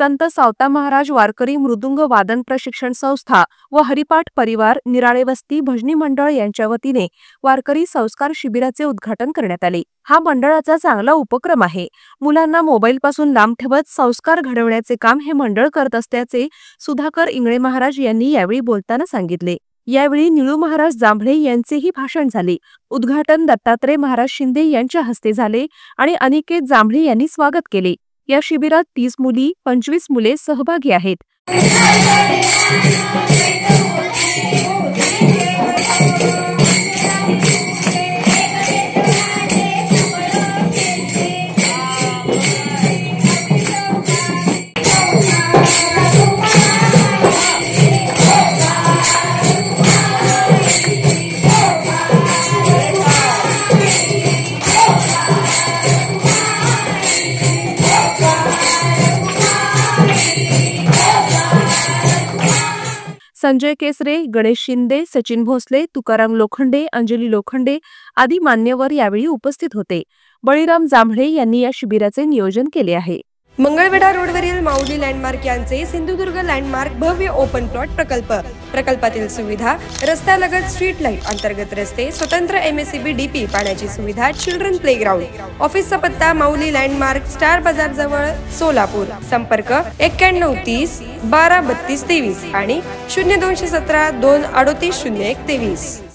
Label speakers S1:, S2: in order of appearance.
S1: संत सावता महाराज वारकरी मृदुंग वादन प्रशिक्षण संस्था व हरिपाठ परिवार निराळे वस्ती भजनी मंडळ यांच्या वतीने वारकरी संस्कार शिबिराचे उद्घाटन करण्यात आले। हा मंडळाचा चांगला उपक्रम आहे। मुलांना मोबाईल पासून लांब ठेवत संस्कार घडवण्याचे काम हे मंडळ करत असल्याचे सुधाकर इंगळे महाराज यांनी यावेळी बोलताना सांगितले। यावेळी निळू महाराज जांभळे यांचेही भाषण झाले। उद्घाटन दत्तात्रय महाराज शिंदे यांच्या हस्ते झाले आणि अनिकेत जांभळे यांनी स्वागत केले। या शिबिरात 30 मुली 25 मुले सहभागी आहेत। संजय केसरे, गणेश शिंदे, सचिन भोसले, तुकाराम लोखंडे, अंजली लोखंडे आदी मान्यवर यावेळी उपस्थित होते। बळीराम जांभळे यांनी या शिबिराचे नियोजन केले आहे।
S2: मंगळवेढा रोडवरील माऊली लँडमार्क यांचे सिंधुदुर्ग लँडमार्क भव्य ओपन प्लॉट प्रकल्पातील सुविधा, रस्त्यालगत स्ट्रीट लाईट, अंतर्गत रस्ते, स्वतंत्र MSCB DP, पाण्याची सुविधा, चिल्ड्रन प्लेग्राउंड। ऑफिसचा पत्ता माऊली लँडमार्क, स्टार बाजार जवळ, सोलापूर। संपर्क 91 30 12 32 23 आणि 0217 2 38 01 23।